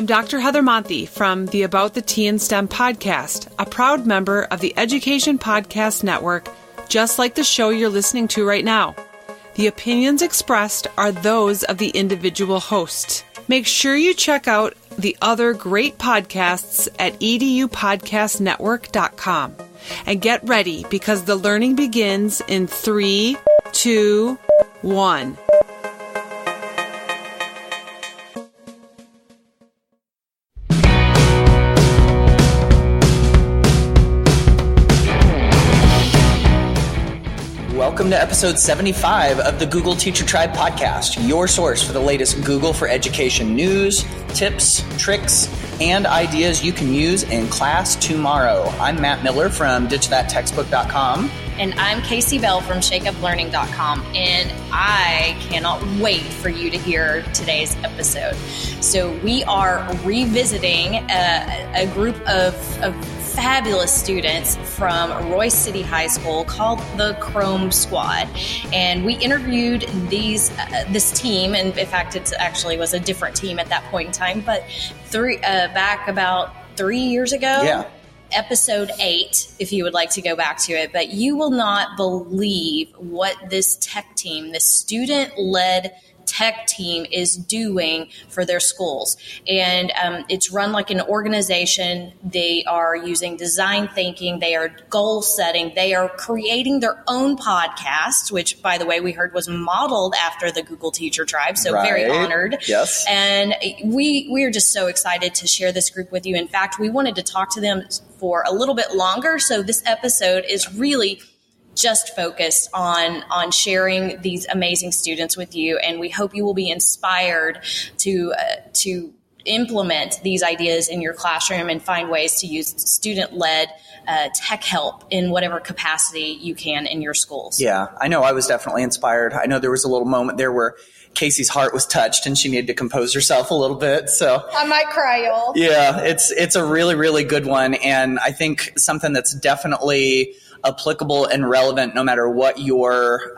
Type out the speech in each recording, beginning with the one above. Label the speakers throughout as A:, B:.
A: I'm Dr. Heather Monthe from the About the Tea and STEM podcast, a proud member of the Education Podcast Network, just like the show you're listening to right now. The opinions expressed are those of the individual hosts. Make sure you check out the other great podcasts at edupodcastnetwork.com. And get ready, because the learning begins in 3, 2, 1.
B: Welcome to episode 75 of the Google Teacher Tribe podcast, your source for the latest Google for Education news, tips, tricks, and ideas you can use in class tomorrow. I'm Matt Miller from ditchthattextbook.com.
C: And I'm Casey Bell from shakeuplearning.com, and I cannot wait for you to hear today's episode. So we are revisiting a group of fabulous students from Royse City High School called the Chrome Squad, and we interviewed this team, and in fact it actually was a different team at that point in time, but back about 3 years ago.
B: Yeah.
C: Episode 8, if you would like to go back to it. But you will not believe what this tech team, this student-led tech team, is doing for their schools. And it's run like an organization. They are using design thinking. They are goal setting. They are creating their own podcasts, which, by the way, we heard was modeled after the Google Teacher Tribe. So Very honored.
B: Yes.
C: And we are just so excited to share this group with you. In fact, we wanted to talk to them for a little bit longer. So this episode is really just focused on sharing these amazing students with you. And we hope you will be inspired to implement these ideas in your classroom and find ways to use student-led tech help in whatever capacity you can in your schools.
B: Yeah, I know I was definitely inspired. I know there was a little moment there where Casey's heart was touched and she needed to compose herself a little bit. So
C: I might cry, y'all.
B: Yeah, it's a really, really good one. And I think something that's definitely applicable and relevant no matter what your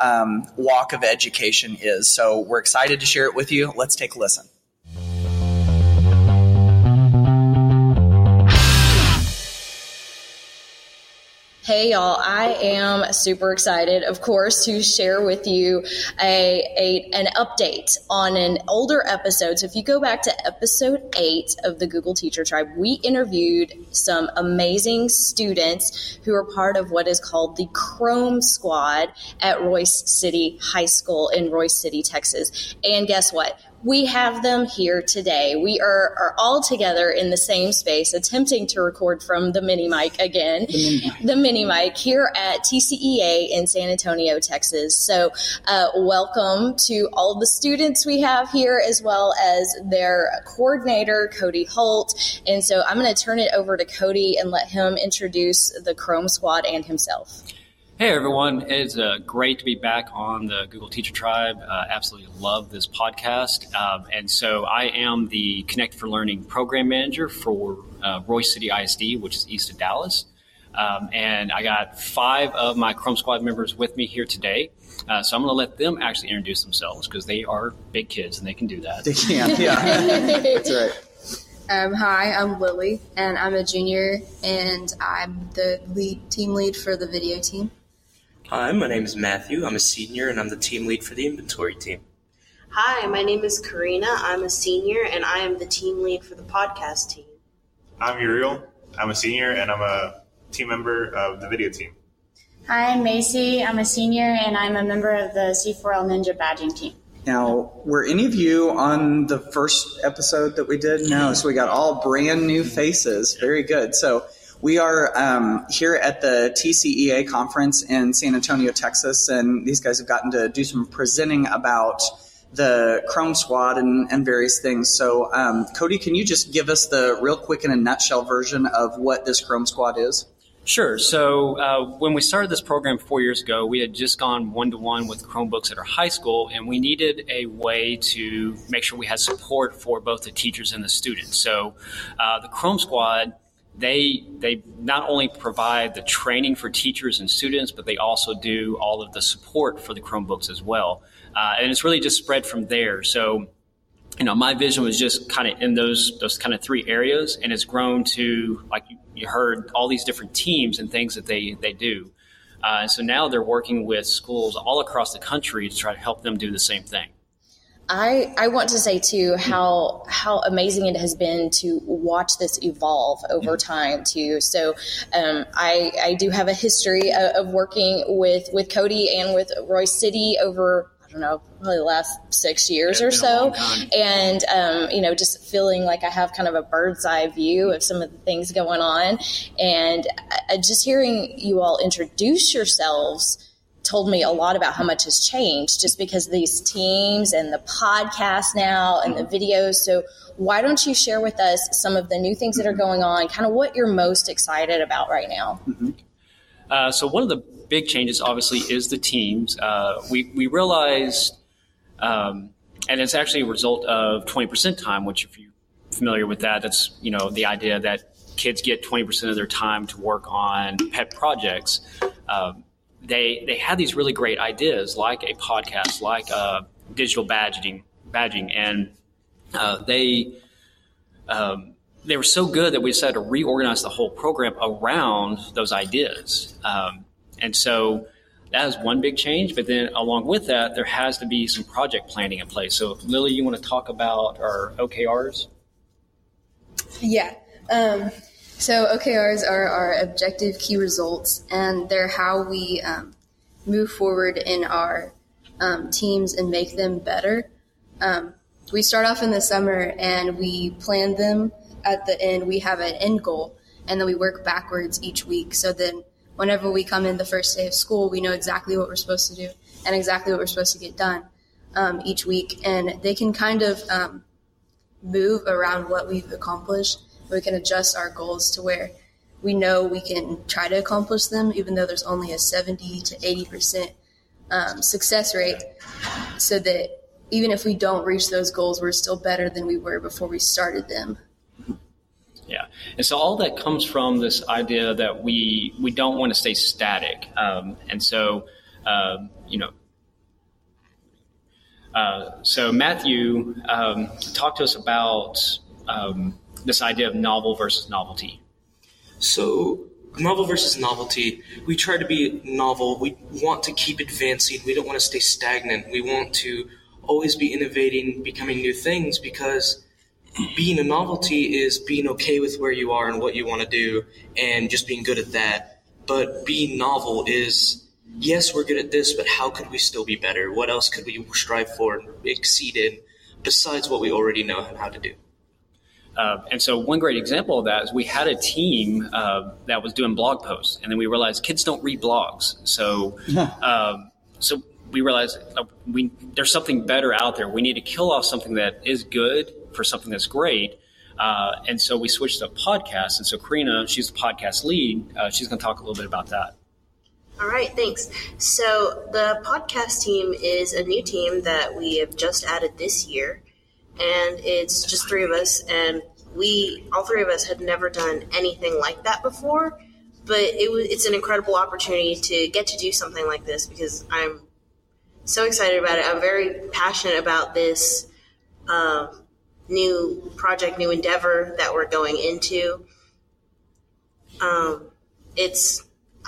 B: walk of education is. So we're excited to share it with you. Let's take a listen.
C: Hey y'all, I am super excited, of course, to share with you an update on an older episode. So if you go back to episode 8 of the Google Teacher Tribe, we interviewed some amazing students who are part of what is called the Chrome Squad at Royse City High School in Royse City, Texas. And guess what? We have them here today. We are all together in the same space, attempting to record from the mini mic again, the mini mic here at TCEA in San Antonio, Texas. So welcome to all the students we have here, as well as their coordinator, Cody Holt. And so I'm going to turn it over to Cody and let him introduce the Chrome Squad and himself.
D: Hey everyone, it's great to be back on the Google Teacher Tribe. Absolutely love this podcast. And so I am the Connect for Learning Program Manager for Royse City ISD, which is east of Dallas. And I got 5 of my Chrome Squad members with me here today. So I'm going to let them actually introduce themselves because they are big kids and they can do that.
B: They can, yeah. That's right.
E: Hi, I'm Lily, and I'm a junior, and I'm the team lead for the video team.
F: Hi, my name is Matthew. I'm a senior, and I'm the team lead for the inventory team.
G: Hi, my name is Karina. I'm a senior, and I am the team lead for the podcast team.
H: I'm Uriel. I'm a senior, and I'm a team member of the video team.
I: Hi, I'm Macy. I'm a senior, and I'm a member of the C4L Ninja badging team.
B: Now, were any of you on the first episode that we did? No, so we got all brand new faces. Very good. So we are here at the TCEA conference in San Antonio, Texas, and these guys have gotten to do some presenting about the Chrome Squad and various things. So, Cody, can you just give us the real quick in a nutshell version of what this Chrome Squad is?
D: Sure. So when we started this program 4 years ago, we had just gone one-to-one with Chromebooks at our high school, and we needed a way to make sure we had support for both the teachers and the students. So the Chrome Squad, they not only provide the training for teachers and students, but they also do all of the support for the Chromebooks as well. And it's really just spread from there. So my vision was just kind of in those kind of three areas, and it's grown to, like you heard, all these different teams and things that they do. And so now they're working with schools all across the country to try to help them do the same thing.
C: I want to say, too, how amazing it has been to watch this evolve over time, too. So I do have a history of working with Cody and with Royse City over, I don't know, probably the last 6 years or so. And, just feeling like I have kind of a bird's eye view of some of the things going on. And just hearing you all introduce yourselves told me a lot about how much has changed just because of these teams and the podcast now and the videos. So why don't you share with us some of the new things that are going on, kind of what you're most excited about right now?
D: So one of the big changes, obviously, is the teams. We realized, and it's actually a result of 20% time, which if you're familiar with that, that's, the idea that kids get 20% of their time to work on pet projects. They had these really great ideas, like a podcast, like digital badging, and they were so good that we decided to reorganize the whole program around those ideas. And so that is one big change. But then along with that, there has to be some project planning in place. So Lily, you want to talk about our OKRs?
E: Yeah. So OKRs are our objective key results, and they're how we move forward in our teams and make them better. We start off in the summer and we plan them. At the end, we have an end goal, and then we work backwards each week. So then whenever we come in the first day of school, we know exactly what we're supposed to do and exactly what we're supposed to get done each week. And they can kind of move around what we've accomplished. We can adjust our goals to where we know we can try to accomplish them, even though there's only a 70 to 80% success rate, so that even if we don't reach those goals, we're still better than we were before we started them.
D: Yeah. And so all that comes from this idea that we don't want to stay static. So Matthew, talk to us about this idea of novel versus novelty.
F: So novel versus novelty, we try to be novel. We want to keep advancing. We don't want to stay stagnant. We want to always be innovating, becoming new things, because being a novelty is being okay with where you are and what you want to do and just being good at that. But being novel is, yes, we're good at this, but how could we still be better? What else could we strive for and exceed in besides what we already know how to do?
D: And so one great example of that is we had a team that was doing blog posts, and then we realized kids don't read blogs. So we realized there's something better out there. We need to kill off something that is good for something that's great. And so we switched to podcasts. And so Karina, she's the podcast lead. She's going to talk a little bit about that.
G: All right, thanks. So the podcast team is a new team that we have just added this year. And it's just three of us, and all three of us had never done anything like that before, but it's an incredible opportunity to get to do something like this because I'm so excited about it. I'm very passionate about this new project, new endeavor that we're going into. I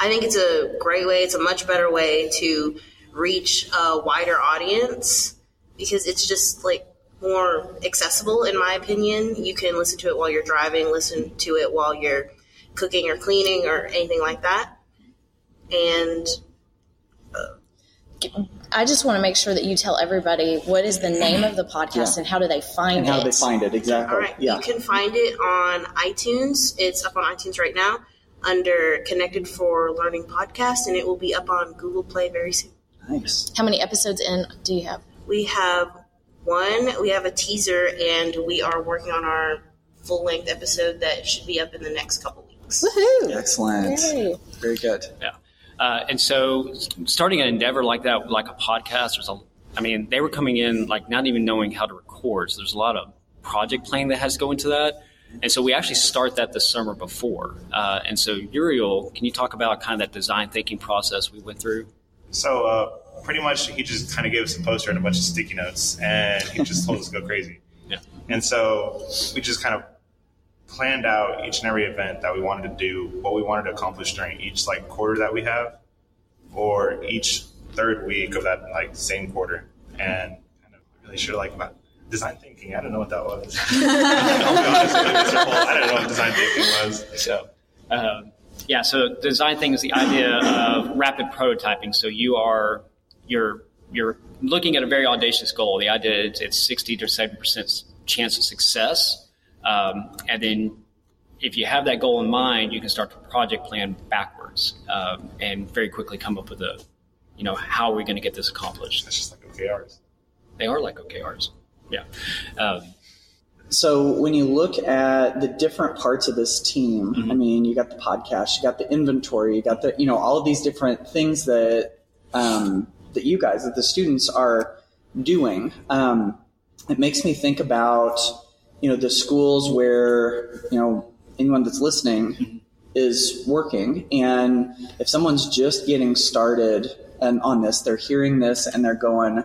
G: think it's a great way. It's a much better way to reach a wider audience because it's just like more accessible, in my opinion. You can listen to it while you're driving, listen to it while you're cooking or cleaning or anything like that. And
C: I just want to make sure that you tell everybody what is the name of the podcast and how do they find it?
B: How do they find it, exactly.
G: All right. Yeah. You can find it on iTunes. It's up on iTunes right now under Connected for Learning Podcast, and it will be up on Google Play very soon.
B: Nice.
C: How many episodes in do you have?
G: We have one. We have a teaser, and we are working on our full-length episode that should be up in the next couple weeks.
C: Woohoo!
B: Excellent.
C: Yay.
B: Very good.
D: Yeah. And so starting an endeavor like that, like a podcast, they were coming in like not even knowing how to record. So there's a lot of project planning that has to go into that. And so we actually start that the summer before. And so Uriel, can you talk about kind of that design thinking process we went through?
H: So pretty much he just kind of gave us a poster and a bunch of sticky notes, and he just told us to go crazy. And so we just kind of planned out each and every event that we wanted to do, what we wanted to accomplish during each like quarter that we have, or each third week of that like same quarter, and kind of really sure like about design thinking. I don't know what that was. I'll be honest with you, Mr. Holt, I don't know what design thinking was.
D: So, so design thinking is the idea of rapid prototyping. So you're looking at a very audacious goal. The idea is it's 60 to 70% chance of success. And then if you have that goal in mind, you can start to project plan backwards and very quickly come up with how are we going to get this accomplished?
H: It's just like OKRs.
D: They are like OKRs. Yeah.
B: So when you look at the different parts of this team, I mean, you got the podcast, you got the inventory, you got the, all of these different things that you guys, that the students are doing. It makes me think about, the schools where, anyone that's listening is working. And if someone's just getting started and on this, they're hearing this and they're going,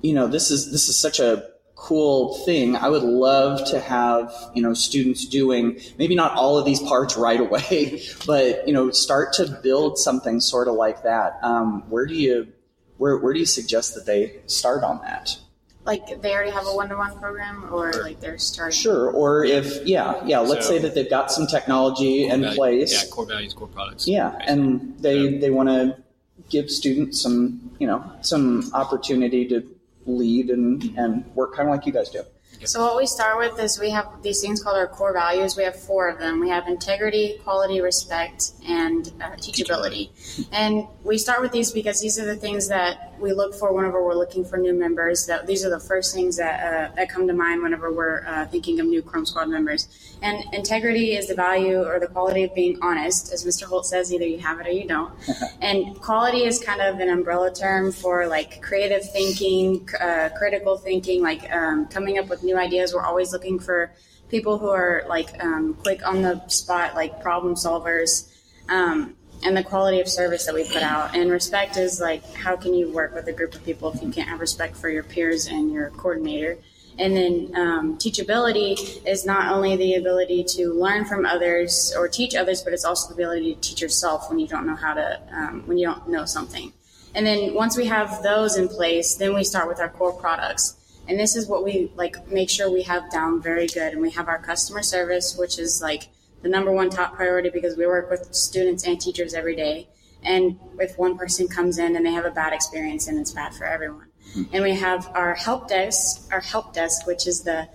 B: this is such a cool thing. I would love to have, students doing maybe not all of these parts right away, but, start to build something sort of like that. Where do you suggest that they start on that?
I: Like they already have a one-to-one program, or like they're starting?
B: Sure. Or if, let's say that they've got some technology in place.
D: Yeah, core values, core products.
B: Yeah, basically. And they want to give students some opportunity to lead and work kind of like you guys do.
I: So what we start with is we have these things called our core values. We have 4 of them. We have integrity, quality, respect, and teachability. And we start with these because these are the things that we look for whenever we're looking for new members. That these are the first things that come to mind whenever we're thinking of new Chrome Squad members. And integrity is the value or the quality of being honest. As Mr. Holt says, either you have it or you don't. And quality is kind of an umbrella term for like creative thinking, critical thinking, like coming up with new ideas. We're always looking for people who are like quick on the spot, like problem solvers, and the quality of service that we put out. And respect is like, how can you work with a group of people if you can't have respect for your peers and your coordinator? And then teachability is not only the ability to learn from others or teach others, but it's also the ability to teach yourself when you don't know how to, when you don't know something. And then once we have those in place, then we start with our core products. And this is what we like make sure we have down very good. And we have our customer service, which is like the number one top priority because we work with students and teachers every day. And if one person comes in and they have a bad experience, then it's bad for everyone. And we have our help desk, which is the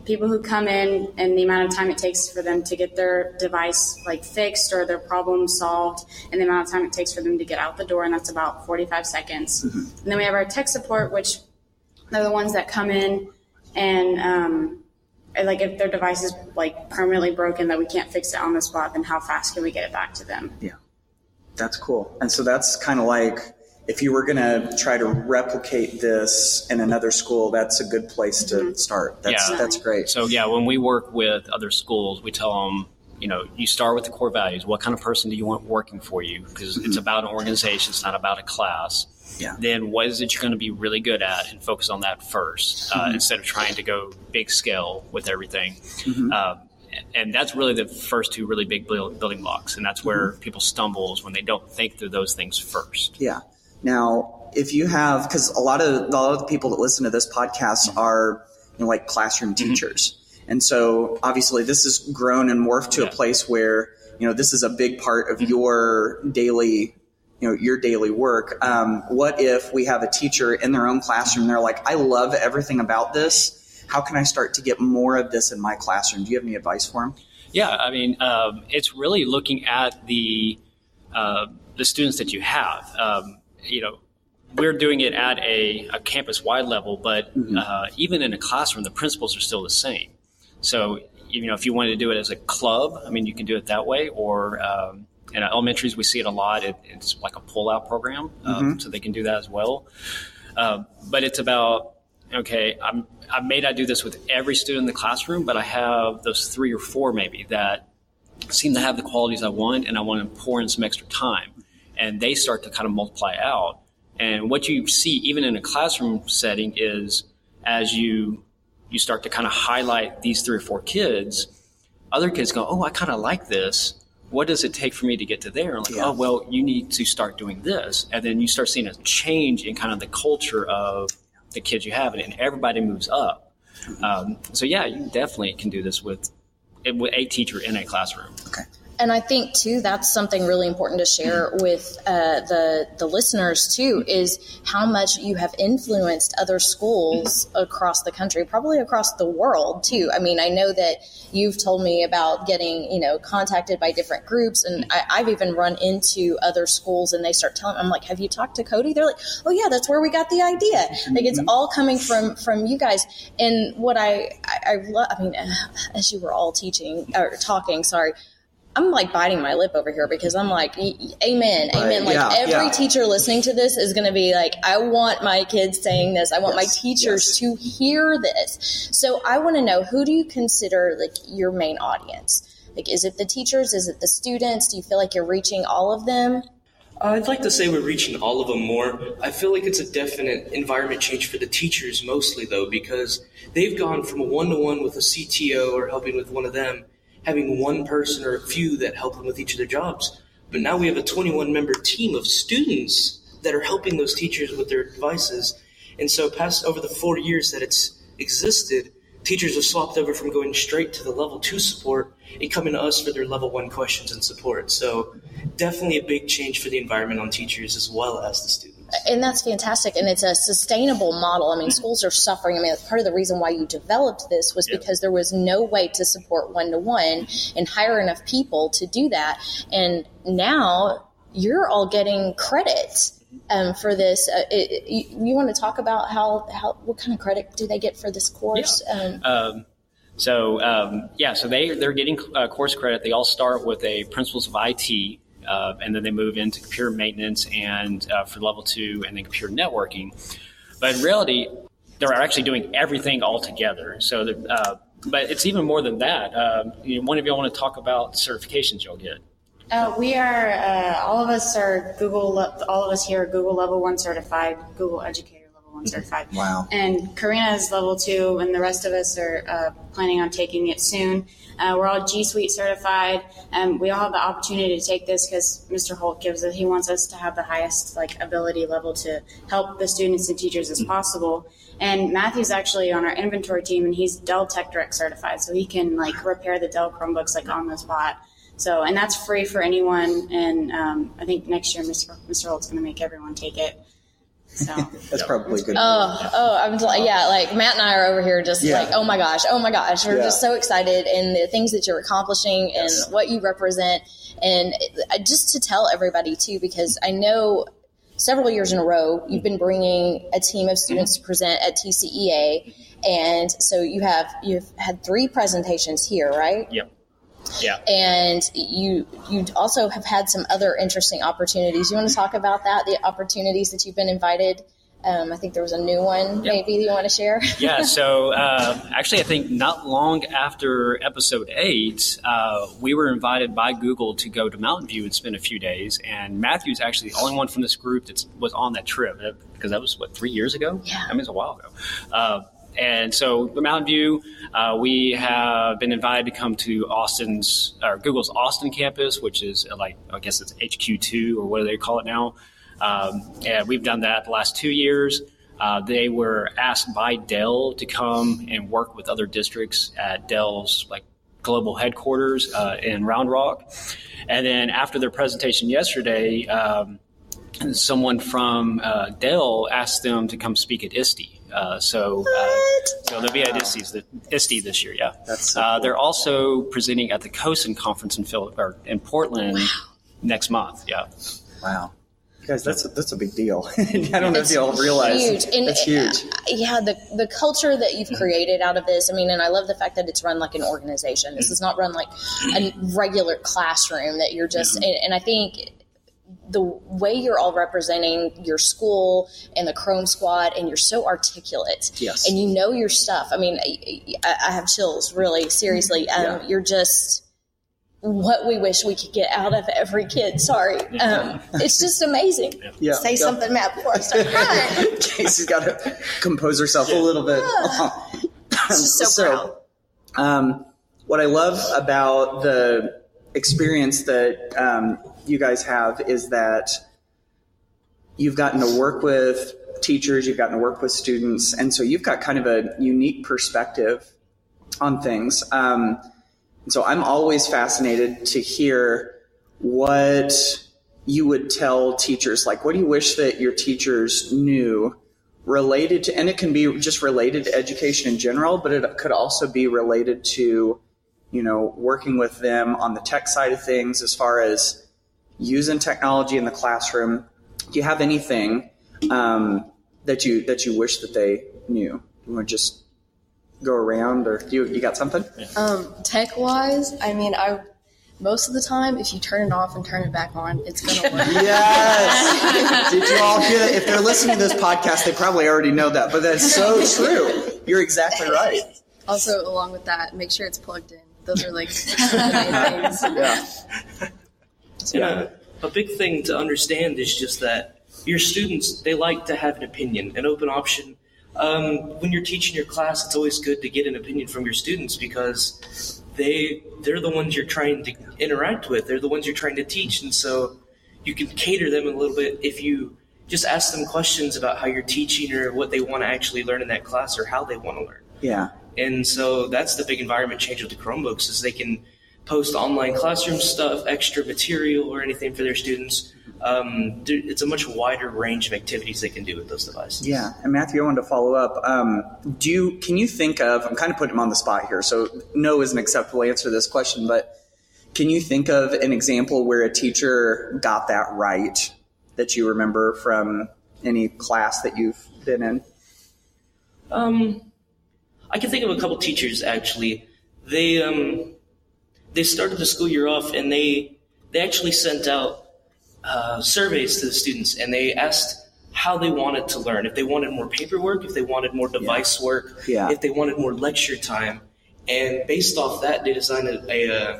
I: people who come in and the amount of time it takes for them to get their device like fixed or their problem solved, and the amount of time it takes for them to get out the door, and that's about 45 seconds. And then we have our tech support, which they're the ones that come in and like if their device is like permanently broken that we can't fix it on the spot, then how fast can we get it back to them?
B: Yeah, that's cool. And so that's kind of like if you were going to try to replicate this in another school, that's a good place to start. That's great.
D: So when we work with other schools, we tell them, you start with the core values. What kind of person do you want working for you? Because it's about an organization. It's not about a class. Yeah. Then what is it you're going to be really good at and focus on that first instead of trying to go big scale with everything. And that's really the first 2 really big building blocks. And that's where people stumble is when they don't think through those things first.
B: Yeah. Now, if you have, because a lot of the people that listen to this podcast are like classroom teachers. And so obviously this has grown and morphed to a place where, this is a big part of your daily work. What if we have a teacher in their own classroom? They're like, I love everything about this. How can I start to get more of this in my classroom? Do you have any advice for them?
D: Yeah, I mean, it's really looking at the students that you have. We're doing it at a campus-wide level, but even in a classroom, the principles are still the same. So, if you wanted to do it as a club, I mean, you can do it that way. Or in elementaries, we see it a lot. It's like a pull-out program, so they can do that as well. But it's about, I may not do this with every student in the classroom, but I have those 3 or 4 maybe that seem to have the qualities I want, and I want to pour in some extra time. And they start to kind of multiply out. And what you see, even in a classroom setting, is as you you start to kind of highlight these 3 or 4 kids, other kids go, oh, I kind of like this. What does it take for me to get to there? And like, oh, well, you need to start doing this. And then you start seeing a change in kind of the culture of the kids you have, and everybody moves up. So yeah, you definitely can do this with a teacher in a classroom.
B: Okay.
C: And I think, too, that's something really important to share with the listeners, too, is how much you have influenced other schools across the country, probably across the world, too. I mean, I know that you've told me about getting, contacted by different groups, and I've even run into other schools, and they start telling me, I'm like, have you talked to Cody? They're like, oh, yeah, that's where we got the idea. Like, it's all coming from you guys. And what I love, I mean, as you were all talking, I'm like biting my lip over here because I'm like, amen. Like every teacher listening to this is going to be like, I want my kids saying this. I want my teachers to hear this. So I want to know, who do you consider like your main audience? Like, is it the teachers? Is it the students? Do you feel like you're reaching all of them?
F: I'd like to say we're reaching all of them more. I feel like it's a definite environment change for the teachers mostly, though, because they've gone from a one-to-one with a CTO or helping with one of them, having one person or a few that help them with each of their jobs. But now we have a 21-member team of students that are helping those teachers with their devices. And so over the 4 years that it's existed, teachers have swapped over from going straight to the level 2 support and coming to us for their level 1 questions and support. So definitely a big change for the environment on teachers as well as the students.
C: And that's fantastic. And it's a sustainable model. I mean, schools are suffering. I mean, that's part of the reason why you developed this was because there was no way to support one-to-one and hire enough people to do that. And now you're all getting credit for this. You want to talk about what kind of credit do they get for this course?
D: So they're getting course credit. They all start with a Principles of IT. And then they move into computer maintenance and for level 2 and then computer networking. But in reality, they're actually doing everything all together. So, but it's even more than that. One of you want to talk about certifications you'll get.
I: We are, all of us here are Google Level 1 certified, Google Educator Level 1 certified.
B: Wow. And
I: Karina is Level 2, and the rest of us are planning on taking it soon. We're all G Suite certified, and we all have the opportunity to take this because Mr. Holt he wants us to have the highest ability level to help the students and teachers as possible. And Matthew's actually on our inventory team, and he's Dell Tech Direct certified, so he can repair the Dell Chromebooks on the spot. So, and that's free for anyone. And I think next year Mr. Holt's going to make everyone take it. So
B: that's probably good.
C: I'm Matt and I are over here just oh my gosh, we're just so excited, and the things that you're accomplishing and what you represent, and just to tell everybody too, because I know several years in a row you've been bringing a team of students to present at TCEA, and so you've had 3 presentations here, right?
D: Yep. Yeah.
C: And you also have had some other interesting opportunities. You want to talk about that, the opportunities that you've been invited? I think there was a new one maybe that you want to share.
D: Yeah. So actually, I think not long after episode 8, we were invited by Google to go to Mountain View and spend a few days. And Matthew's actually the only one from this group that was on that trip, because that was, 3 years ago?
C: Yeah.
D: I mean, it's a while ago. And so the Mountain View, we have been invited to come to Google's Austin campus, which is I guess it's HQ2 or what do they call it now. And we've done that the last 2 years. They were asked by Dell to come and work with other districts at Dell's global headquarters in Round Rock. And then after their presentation yesterday, someone from Dell asked them to come speak at ISD. So they'll be at ISD this year. Yeah,
B: that's so cool.
D: They're also presenting at the COSIN conference in Portland next month. Yeah.
B: Wow, guys, that's a big deal. I don't know if you all realize it's huge.
C: Yeah, the culture that you've created out of this. I mean, and I love the fact that it's run like an organization. This is not run like a regular classroom that you're just. And I think the way you're all representing your school and the Chrome Squad, and you're so articulate, and you know your stuff. I mean, I have chills, really, seriously. You're just what we wish we could get out of every kid. Sorry. It's just amazing.
B: Yeah.
C: Say something, Matt, before I start crying.
B: Casey's got to compose herself a little bit.
C: So proud.
B: What I love about the experience that you guys have is that you've gotten to work with teachers, you've gotten to work with students, and so you've got kind of a unique perspective on things. So I'm always fascinated to hear what you would tell teachers. Like, what do you wish that your teachers knew related to, and it can be just related to education in general, but it could also be related to, working with them on the tech side of things as far as using technology in the classroom. Do you have anything that you wish that they knew? You want to just go around, or you got something?
E: Tech wise, most of the time, if you turn it off and turn it back on, it's going to work.
B: Yes. Did you all hear that? If they're listening to this podcast, they probably already know that, but that's so true. You're exactly right.
E: Also, along with that, make sure it's plugged in. Those are like the main things.
B: Yeah.
F: A big thing to understand is just that your students, they like to have an opinion, an open option. When you're teaching your class, it's always good to get an opinion from your students because they're the ones you're trying to interact with. They're the ones you're trying to teach. And so you can cater them a little bit if you just ask them questions about how you're teaching or what they want to actually learn in that class or how they want to learn.
B: Yeah.
F: And so that's the big environment change with the Chromebooks is they can post online classroom stuff, extra material or anything for their students. It's a much wider range of activities they can do with those devices.
B: Yeah. And Matthew, I wanted to follow up. Can you think of, I'm kind of putting him on the spot here, so no is an acceptable answer to this question, but can you think of an example where a teacher got that right that you remember from any class that you've been in?
F: I can think of a couple teachers, actually. They started the school year off, and they actually sent out surveys to the students, and they asked how they wanted to learn, if they wanted more paperwork, if they wanted more device work, if they wanted more lecture time. And based off that, they designed I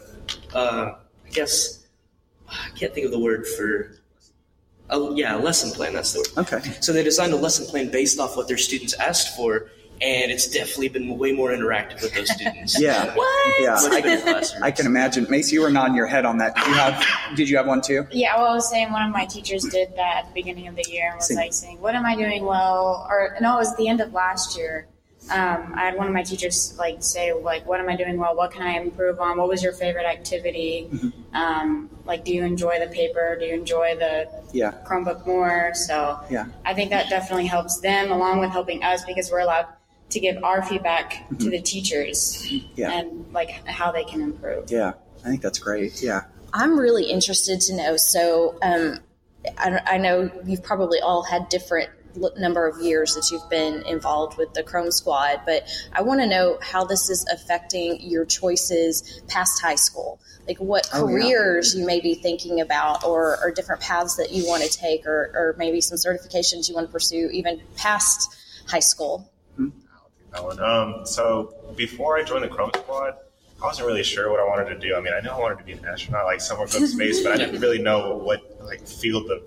F: guess, I can't think of the word for, a lesson plan, that's the word.
B: Okay.
F: So they designed a lesson plan based off what their students asked for, and it's definitely been way more interactive with those students.
B: Yeah.
C: What?
B: Yeah. I can imagine. Mace, you were nodding your head on that. Did you have one too?
I: Yeah, well, I was saying one of my teachers did that at the beginning of the year and was saying, what am I doing well? It was the end of last year. I had one of my teachers say, what am I doing well? What can I improve on? What was your favorite activity? Mm-hmm. Do you enjoy the paper? Do you enjoy the Chromebook more? So I think that definitely helps them along with helping us because we're allowed to give our feedback to the teachers and how they can improve.
B: Yeah, I think that's great. Yeah.
C: I'm really interested to know. So I know you've probably all had different number of years that you've been involved with the Chrome Squad, but I want to know how this is affecting your choices past high school. What careers you may be thinking about or different paths that you want to take or maybe some certifications you want to pursue even past high school.
H: So before I joined the Chrome Squad, I wasn't really sure what I wanted to do. I knew I wanted to be an astronaut, somewhere go to space, but I didn't really know what field of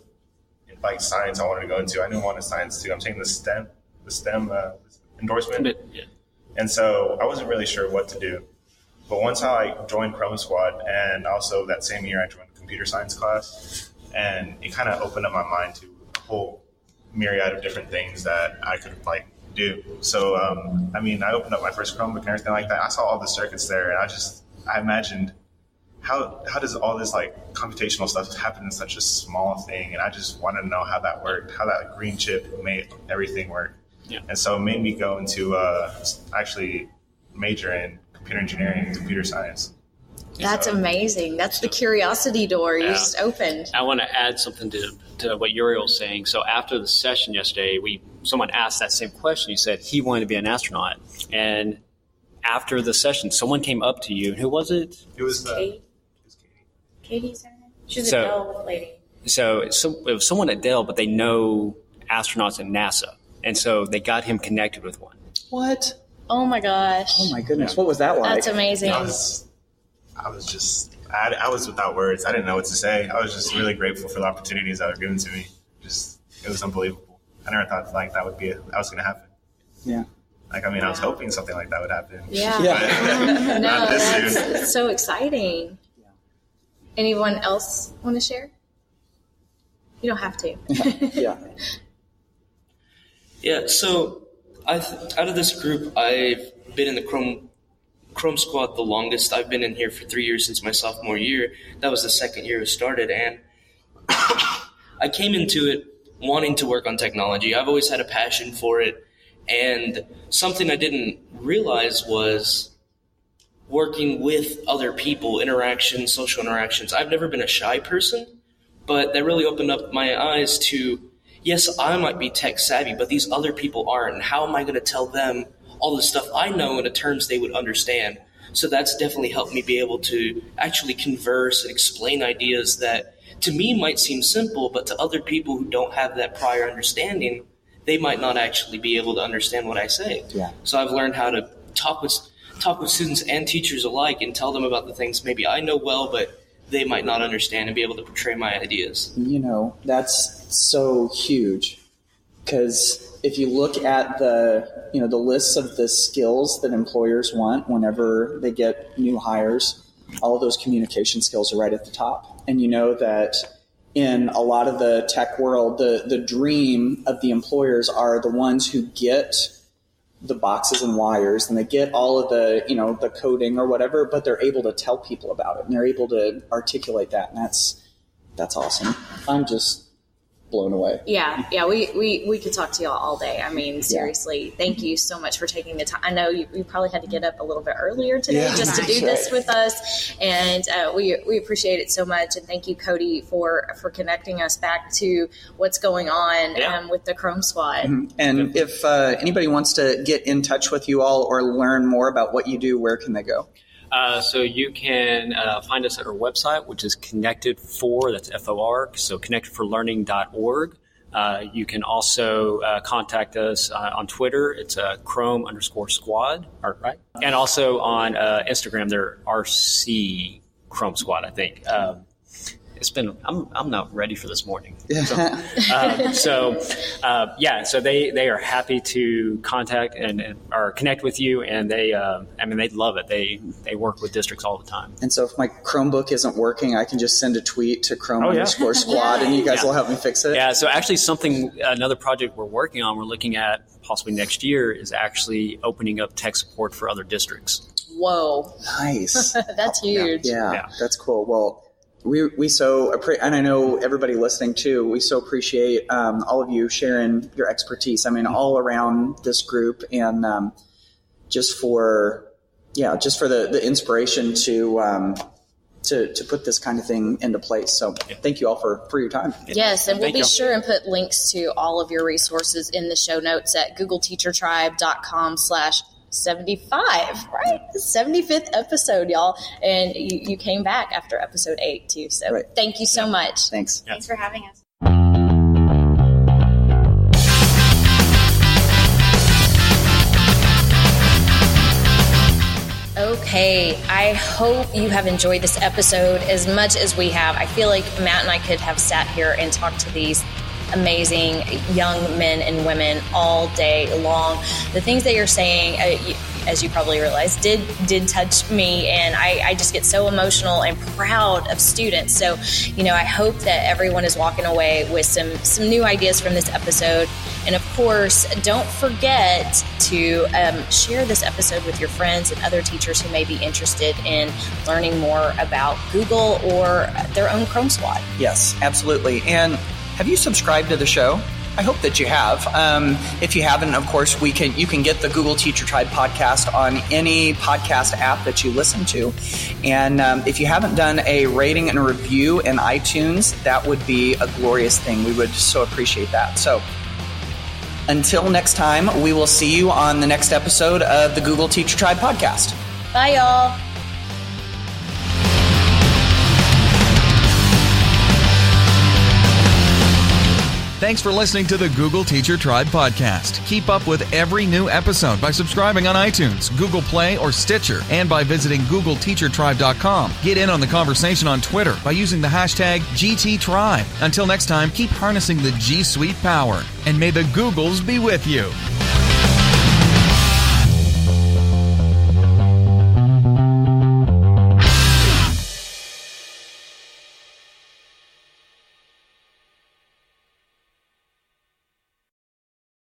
H: science I wanted to go into. I knew I wanted science too. I'm taking the STEM endorsement, and so I wasn't really sure what to do. But once I joined Chrome Squad, and also that same year I joined the computer science class, and it kind of opened up my mind to a whole myriad of different things that I could do. So, I opened up my first Chromebook and everything like that. I saw all the circuits there, and I imagined how does all this computational stuff happen in such a small thing? And I just wanted to know how that worked, how that green chip made everything work. Yeah. And so it made me go into actually major in computer engineering and computer science.
C: That's amazing. That's the curiosity door you just opened.
D: I want to add something to what Uriel was saying. So after the session yesterday, someone asked that same question. He said he wanted to be an astronaut. And after the session, someone came up to you. And who was it?
H: It was
I: Katie. Katie's her name? She was a Dell lady.
D: So it was someone at Dell, but they know astronauts at NASA. And so they got him connected with one.
B: What?
C: Oh, my gosh.
B: Oh, my goodness. What was that like?
C: That's amazing.
H: I was without words. I didn't know what to say. I was just really grateful for the opportunities that were given to me. It was unbelievable. I never thought that was going to happen.
B: Yeah.
H: Like, I mean, I was hoping something like that would happen.
C: Yeah.
H: But
C: No,
H: not this soon.
C: that's so exciting. Anyone else want to share? You don't have to.
B: Yeah.
F: Yeah, so out of this group, I've been in the Chrome squad the longest. I've been in here for 3 years since my sophomore year. That was the second year it started, and I came into it wanting to work on technology. I've always had a passion for it, and something I didn't realize was working with other people, interactions, social interactions. I've never been a shy person, but that really opened up my eyes to, yes, I might be tech savvy, but these other people aren't. And how am I going to tell them all the stuff I know in the terms they would understand? So that's definitely helped me be able to actually converse and explain ideas that to me might seem simple, but to other people who don't have that prior understanding, they might not actually be able to understand what I say.
B: Yeah. So
F: I've learned how to talk with students and teachers alike and tell them about the things maybe I know well, but they might not understand, and be able to portray my ideas.
B: You know, that's so huge, because if you look at the lists of the skills that employers want whenever they get new hires, all of those communication skills are right at the top. And you know that in a lot of the tech world, the dream of the employers are the ones who get the boxes and wires, and they get all of the, the coding or whatever, but they're able to tell people about it, and they're able to articulate that. And that's awesome. I'm just blown away.
C: Yeah, we could talk to y'all all day. I mean, seriously, thank you so much for taking the time. I know you probably had to get up a little bit earlier today just to do this with us, and we appreciate it so much. And thank you, Cody, for connecting us back to what's going on with the Chrome Squad.
B: Mm-hmm. And if anybody wants to get in touch with you all or learn more about what you do, where can they go?
D: So you can find us at our website, which is connected4, that's FOR, so connectedforlearning.org. You can also contact us on Twitter. It's Chrome_squad, right? And also on Instagram, they're RC Chrome Squad, I think. I'm not ready for this morning. So they are happy to contact or connect with you, and they love it. They work with districts all the time.
B: And so if my Chromebook isn't working, I can just send a tweet to Chrome_squad, and you guys will help me fix it.
D: Yeah. So actually, another project we're working on, we're looking at possibly next year, is actually opening up tech support for other districts.
C: Whoa!
B: Nice.
C: That's huge.
B: Yeah, that's cool. Well, we so appreciate, and I know everybody listening too, we so appreciate all of you sharing your expertise. I mean, all around this group, and just for the inspiration to put this kind of thing into place. So thank you all for your time.
C: Yes, and we'll be sure and put links to all of your resources in the show notes at googleteachertribe.com/75, right? 75th episode, y'all. And you came back after episode 8 too. So Thank you so much.
B: Thanks.
I: Thanks for having us.
C: Okay, I hope you have enjoyed this episode as much as we have. I feel like Matt and I could have sat here and talked to these amazing young men and women all day long. The things that you're saying, as you probably realize, did touch me, and I just get so emotional and proud of students. So, I hope that everyone is walking away with some new ideas from this episode. And of course, don't forget to share this episode with your friends and other teachers who may be interested in learning more about Google or their own Chrome Squad.
B: Yes, absolutely. And have you subscribed to the show? I hope that you have. If you haven't, of course, you can get the Google Teacher Tribe podcast on any podcast app that you listen to. And if you haven't done a rating and a review in iTunes, that would be a glorious thing. We would so appreciate that. So until next time, we will see you on the next episode of the Google Teacher Tribe podcast.
C: Bye, y'all.
J: Thanks for listening to the Google Teacher Tribe podcast. Keep up with every new episode by subscribing on iTunes, Google Play, or Stitcher, and by visiting googleteachertribe.com. Get in on the conversation on Twitter by using the hashtag GTTribe. Until next time, keep harnessing the G Suite power, and may the Googles be with you.